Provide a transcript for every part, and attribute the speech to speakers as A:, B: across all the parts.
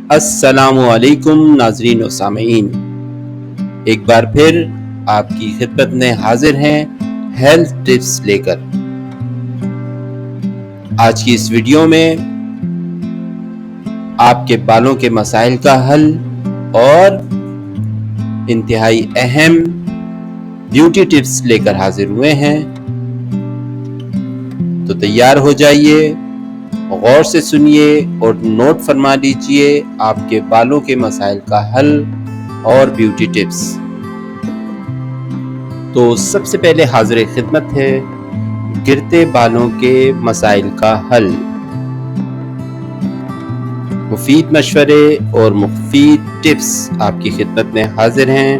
A: अस्सलामु अलैकुम नाजरीन व सामीन, एक बार फिर आपकी खिदमत में हाजिर हैं हेल्थ टिप्स लेकर। आज की इस वीडियो में आपके बालों के मसाइल का हल और इंतहाई अहम ब्यूटी टिप्स लेकर हाजिर हुए हैं। तो तैयार हो जाइए, गौर से सुनिए और नोट फरमा लीजिए आपके बालों के मसाइल का हल और ब्यूटी टिप्स। तो सबसे पहले हाजिर खिदमत है गिरते बालों के मसाइल का हल। मुफीद मशवरे और मुफीद टिप्स आपकी खिदमत में हाजिर हैं।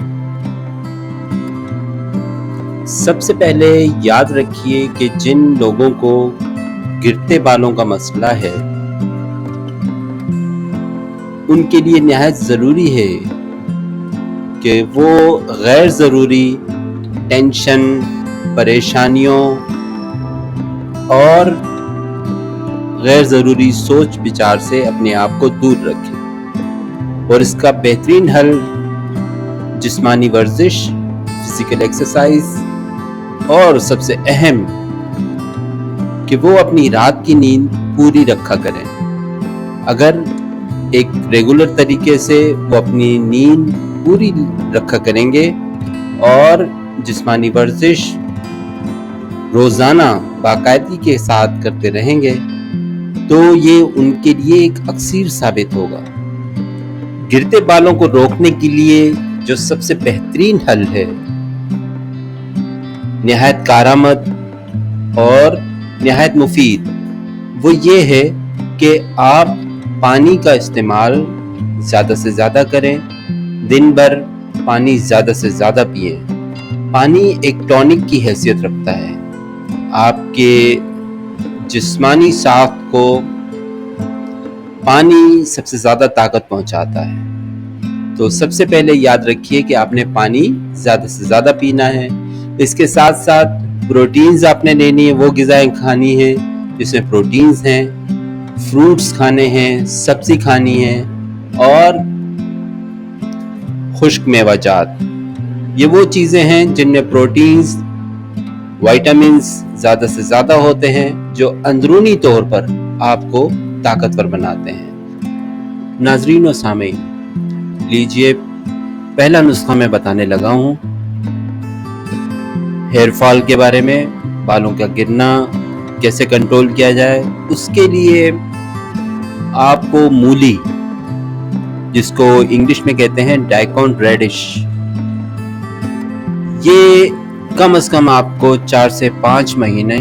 A: सबसे पहले याद रखिए कि जिन लोगों को गिरते बालों का मसला है उनके लिए निहायत ज़रूरी है कि वो गैर ज़रूरी टेंशन, परेशानियों और गैर ज़रूरी सोच विचार से अपने आप को दूर रखें। और इसका बेहतरीन हल जिस्मानी वर्जिश, फिजिकल एक्सरसाइज और सबसे अहम कि वो अपनी रात की नींद पूरी रखा करें। अगर एक रेगुलर तरीके से वो अपनी नींद पूरी रखा करेंगे और जिस्मानी वर्जिश रोज़ाना बाकायदगी के साथ करते रहेंगे तो ये उनके लिए एक अक्सीर साबित होगा। गिरते बालों को रोकने के लिए जो सबसे बेहतरीन हल है, निहायत कारआमद और निहायत मुफीद, वो ये है कि आप पानी का इस्तेमाल ज़्यादा से ज़्यादा करें। दिन भर पानी ज़्यादा से ज़्यादा पिएं। पानी एक टॉनिक की हैसियत रखता है, आपके जिस्मानी साख्त को पानी सबसे ज़्यादा ताकत पहुंचाता है। तो सबसे पहले याद रखिए कि आपने पानी ज़्यादा से ज़्यादा पीना है। इसके साथ साथ प्रोटीन्स आपने लेनी है, वो ग़िज़ाएं खानी है जिसमें प्रोटीन्स हैं, फ्रूट्स खाने हैं, सब्ज़ी खानी है और खुश्क मेवाजात। ये वो चीज़ें हैं जिनमें प्रोटीन्स, विटामिन्स ज़्यादा से ज़्यादा होते हैं जो अंदरूनी तौर पर आपको ताकतवर बनाते हैं। नाज़रीन व सामीन, लीजिए पहला नुस्खा मैं बताने लगा हूँ हेयर फॉल के बारे में। बालों का गिरना कैसे कंट्रोल किया जाए, उसके लिए आपको मूली, जिसको इंग्लिश में कहते हैं डाइकॉन रेडिश, ये कम से कम आपको 4 से 5 महीने,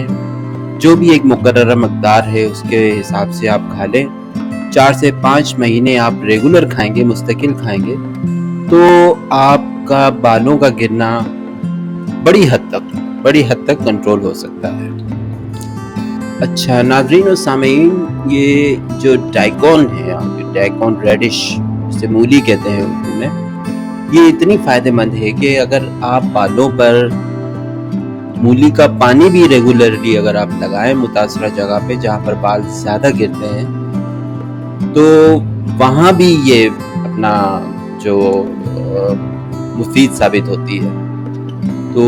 A: जो भी एक मुकर्रर मकदार है उसके हिसाब से आप खा लें। 4 से 5 महीने आप रेगुलर खाएंगे, मुस्तकिल खाएंगे, तो आपका बालों का गिरना बड़ी हद तक कंट्रोल हो सकता है। अच्छा नाज़रीन और सामीन, ये जो डाइकॉन है, डाइकॉन रेडिश, जिसे मूली कहते हैं उर्दू में, ये इतनी फ़ायदेमंद है कि अगर आप बालों पर मूली का पानी भी रेगुलरली अगर आप लगाएं मुतासरा जगह पे जहाँ पर बाल ज़्यादा गिरते हैं, तो वहाँ भी ये अपना जो मुफीद साबित होती है। तो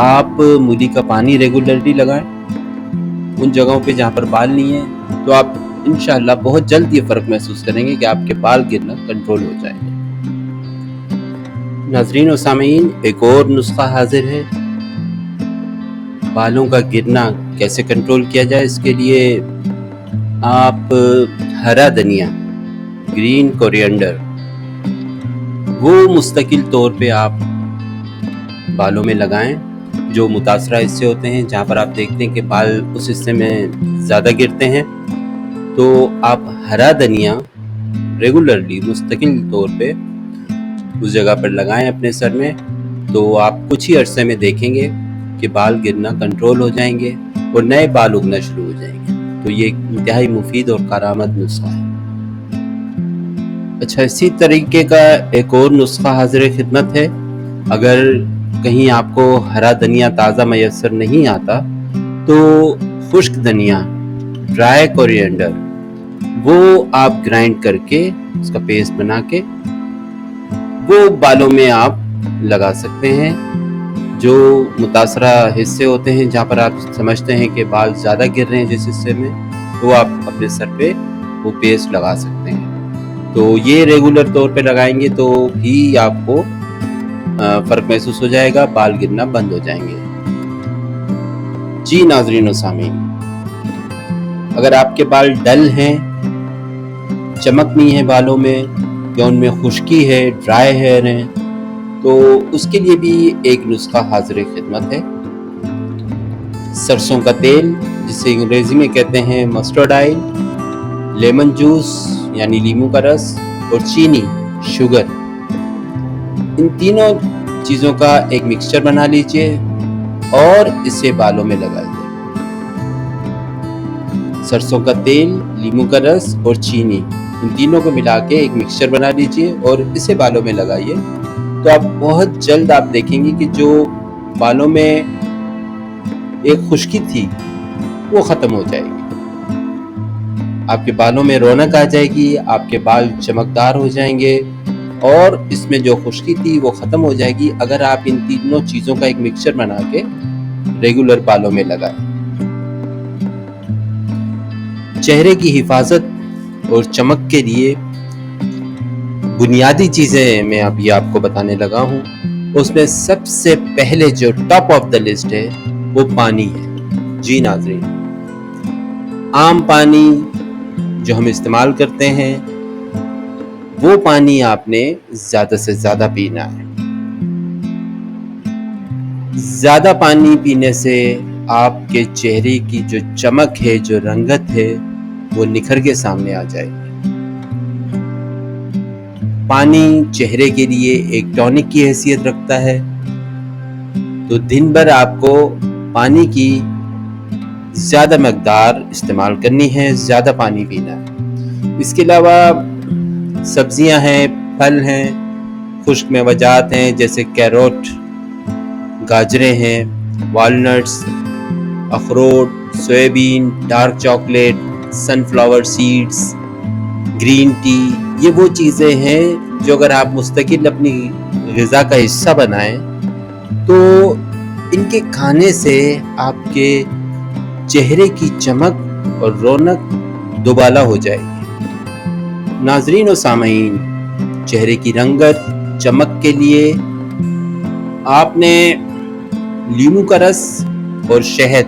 A: आप मूली का पानी रेगुलरली लगाएं उन जगहों पे जहाँ पर बाल नहीं है, तो आप इंशाअल्लाह बहुत जल्द ये फ़र्क महसूस करेंगे कि आपके बाल गिरना कंट्रोल हो जाएंगे। नाज़रीन और सामीन, एक और नुस्खा हाजिर है बालों का गिरना कैसे कंट्रोल किया जाए। इसके लिए आप हरा धनिया, ग्रीन कोरिएंडर, वो मुस्तकिल तौर पे आप बालों में लगाएं जो मुतासरा हिस्से होते हैं, जहाँ पर आप देखते हैं कि बाल उस हिस्से में ज़्यादा गिरते हैं। तो आप हरा धनिया रेगुलरली मुस्तकिल तौर पे उस जगह पर लगाएं अपने सर में, तो आप कुछ ही अरसे में देखेंगे कि बाल गिरना कंट्रोल हो जाएंगे और नए बाल उगना शुरू हो जाएंगे। तो ये इंतहाई मुफीद और कारआमद नुस्खा है। अच्छा, इसी तरीके का एक और नुस्खा हाजिर खिदमत है। अगर कहीं आपको हरा धनिया ताज़ा मैसर नहीं आता तो खुश्क धनिया, ड्राई कोरिएंडर, वो आप ग्राइंड करके उसका पेस्ट बना के वो बालों में आप लगा सकते हैं। जो मुतासरा हिस्से होते हैं जहाँ पर आप समझते हैं कि बाल ज़्यादा गिर रहे हैं जिस हिस्से में, तो आप अपने सर पे वो पेस्ट लगा सकते हैं। तो ये रेगुलर तौर पे लगाएंगे तो भी आपको फ़र्क महसूस हो जाएगा, बाल गिरना बंद हो जाएंगे। जी नाज़रीन व सामीन, अगर आपके बाल डल हैं, चमक नहीं है बालों में या उनमें खुश्की है, ड्राई हेयर हैं, तो उसके लिए भी एक नुस्खा हाजिर खिदमत है। सरसों का तेल, जिसे अंग्रेजी में कहते हैं मस्टर्ड ऑयल, लेमन जूस यानी नींबू का रस और चीनी शुगर, इन तीनों चीज़ों का एक मिक्सचर बना लीजिए और इसे बालों में लगा दीजिए। सरसों का तेल, नींबू का रस और चीनी, इन तीनों को मिला के एक मिक्सचर बना लीजिए और इसे बालों में लगाइए। तो आप बहुत जल्द आप देखेंगे कि जो बालों में एक खुश्की थी वो ख़त्म हो जाएगी, आपके बालों में रौनक आ जाएगी, आपके बाल चमकदार हो जाएंगे और इसमें जो खुश्की थी वो ख़त्म हो जाएगी अगर आप इन तीनों चीज़ों का एक मिक्सचर बना के रेगुलर बालों में लगाएं। चेहरे की हिफाजत और चमक के लिए बुनियादी चीज़ें मैं अभी आपको बताने लगा हूँ। उसमें सबसे पहले जो टॉप ऑफ द लिस्ट है वो पानी है। जी नाज़रीन, आम पानी जो हम इस्तेमाल करते हैं वो पानी आपने ज़्यादा से ज़्यादा पीना है। ज़्यादा पानी पीने से आपके चेहरे की जो चमक है, जो रंगत है, वो निखर के सामने आ जाएगी। पानी चेहरे के लिए एक टॉनिक की हैसियत रखता है, तो दिन भर आपको पानी की ज़्यादा मकदार इस्तेमाल करनी है, ज़्यादा पानी पीना है। इसके अलावा सब्जियां हैं, फल हैं, खुश्क मेवाजात हैं जैसे कैरोट, गाजरें हैं, वालनट्स, अखरोट, soybean, dark chocolate, sunflower seeds, green tea, ये वो चीज़ें हैं जो अगर आप मुस्तकिल अपनी ग़िज़ा का हिस्सा बनाएं तो इनके खाने से आपके चेहरे की चमक और रौनक दुबाला हो जाएगी। नाज़रीन व सामीन, चेहरे की रंगत, चमक के लिए आपने नींबू का रस और शहद,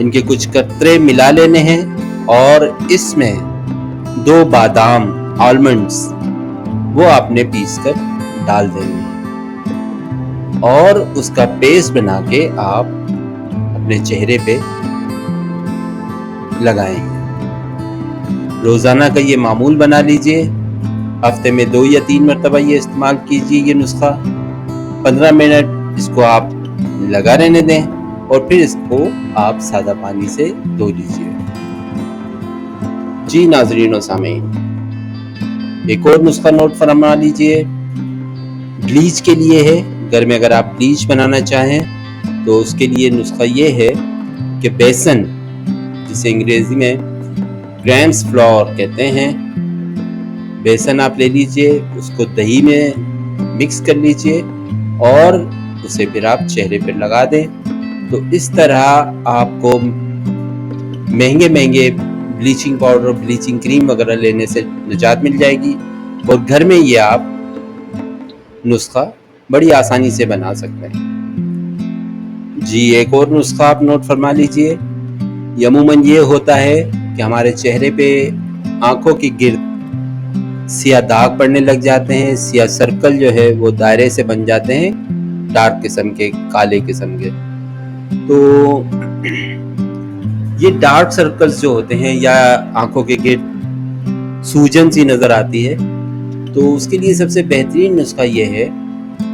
A: इनके कुछ कतरे मिला लेने हैं और इसमें 2 बादाम, आलमंड्स, वो आपने पीसकर डाल देंगे और उसका पेस्ट बना के आप अपने चेहरे पे लगाएंगे। रोज़ाना का ये मामूल बना लीजिए, हफ्ते में 2 या 3 मरतबा ये इस्तेमाल कीजिए ये नुस्खा। 15 मिनट इसको आप लगा रहने दें और फिर इसको आप सादा पानी से धो लीजिए। जी नाज़रीन व सामीन, एक और नुस्खा नोट फरमा लीजिए, ब्लीच के लिए है। घर में अगर आप ब्लीच बनाना चाहें तो उसके लिए नुस्खा ये है कि बेसन, जिसे अंग्रेजी में ग्राम्स फ्लोर कहते हैं, बेसन आप ले लीजिए, उसको दही में मिक्स कर लीजिए और उसे फिर आप चेहरे पर लगा दें। तो इस तरह आपको महंगे ब्लीचिंग पाउडर, ब्लीचिंग क्रीम वगैरह लेने से निजात मिल जाएगी और घर में ये आप नुस्खा बड़ी आसानी से बना सकते हैं। जी, एक और नुस्खा आप नोट फरमा लीजिए। अमूमन ये होता है कि हमारे चेहरे पे आंखों के गिर्द सियाह दाग पड़ने लग जाते हैं, सियाह सर्कल जो है वो दायरे से बन जाते हैं, डार्क किस्म के, काले किस्म के। तो ये डार्क सर्कल्स जो होते हैं या आंखों के गिर्द सूजन सी नज़र आती है, तो उसके लिए सबसे बेहतरीन नुस्खा ये है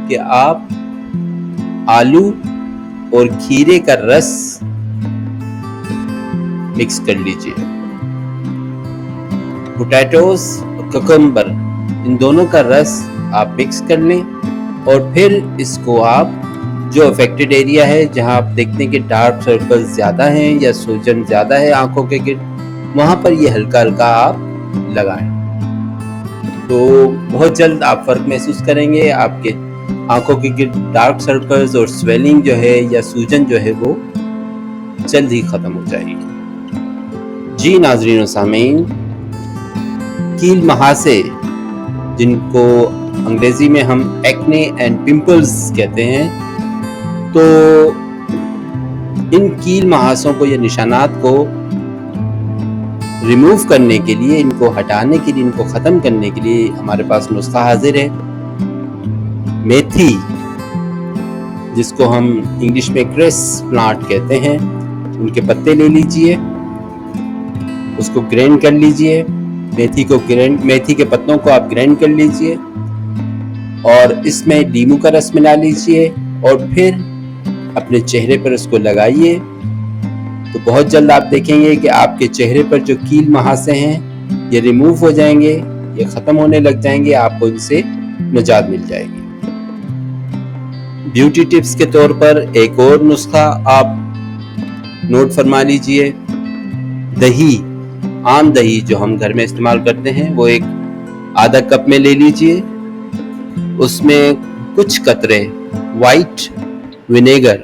A: कि आप आलू और खीरे का रस मिक्स कर लीजिए। पोटैटोस और ककम्बर, इन दोनों का रस आप मिक्स कर लें और फिर इसको आप जो अफेक्टेड एरिया है, जहां आप देखते हैं कि डार्क सर्कल ज़्यादा हैं या सूजन ज़्यादा है आंखों के गिर्द, वहाँ पर ये हल्का हल्का आप लगाएं, तो बहुत जल्द आप फर्क महसूस करेंगे। आपके आंखों के डार्क सर्कल्स और स्वेलिंग जो है या सूजन जो है वो जल्द ही ख़त्म हो जाएगी। जी नाज़रीन और सामीन, कील महासे जिनको अंग्रेज़ी में हम एक्ने एंड पिंपल्स कहते हैं, तो इन कील महासों को या निशानात को रिमूव करने के लिए, इनको हटाने के लिए, इनको ख़त्म करने के लिए हमारे पास नुस्खा हाजिर है। मेथी, जिसको हम इंग्लिश में क्रेस प्लांट कहते हैं, उनके पत्ते ले लीजिए, उसको ग्राइंड कर लीजिए। मेथी के पत्तों को आप ग्राइंड कर लीजिए और इसमें नींबू का रस मिला लीजिए और फिर अपने चेहरे पर उसको लगाइए। तो बहुत जल्द आप देखेंगे कि आपके चेहरे पर जो कील महासे हैं ये रिमूव हो जाएंगे, ये ख़त्म होने लग जाएंगे, आपको इनसे निजात मिल जाएगी। ब्यूटी टिप्स के तौर पर एक और नुस्खा आप नोट फरमा लीजिए। दही, आम दही जो हम घर में इस्तेमाल करते हैं, वो एक आधा कप में ले लीजिए। उसमें कुछ कतरे वाइट विनेगर,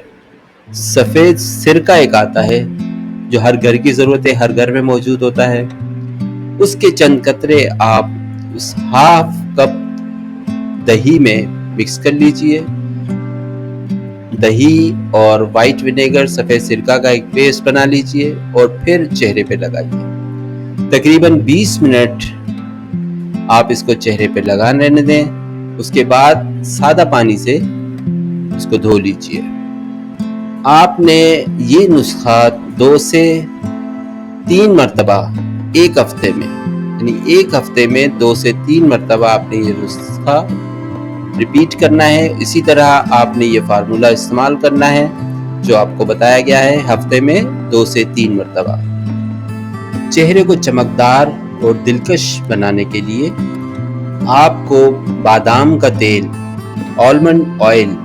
A: सफ़ेद सिरका एक आता है जो हर घर की ज़रूरत है, हर घर में मौजूद होता है, उसके चंद कतरे आप उस हाफ कप दही में मिक्स कर लीजिए। दही और वाइट विनेगर, सफ़ेद सिरका का एक पेस्ट बना लीजिए और फिर चेहरे पे लगाइए। तकरीबन 20 मिनट आप इसको चेहरे पे लगाने रहने दें। उसके बाद सादा पानी से इसको धो लीजिए। आपने ये नुस्खा 2 से 3 मरतबा एक हफ्ते में, यानी एक हफ्ते में 2 से 3 मरतबा आपने ये नुस्खा रिपीट करना है। इसी तरह आपने ये फार्मूला इस्तेमाल करना है जो आपको बताया गया है, हफ्ते में 2 से 3 मरतबा। चेहरे को चमकदार और दिलकश बनाने के लिए आपको बादाम का तेल, आलमंड ऑयल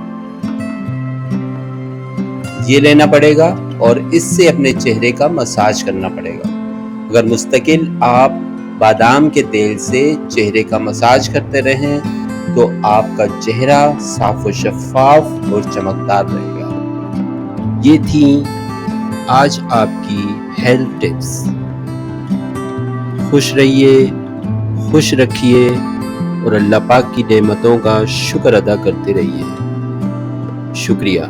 A: ये लेना पड़ेगा और इससे अपने चेहरे का मसाज करना पड़ेगा। अगर मुस्तकिल आप बादाम के तेल से चेहरे का मसाज करते रहें तो आपका चेहरा साफ और शफाफ और चमकदार रहेगा। ये थी आज आपकी हेल्थ टिप्स। खुश रहिए, खुश रखिए और अल्लाह पाक की नेमतों का शुक्र अदा करते रहिए। शुक्रिया।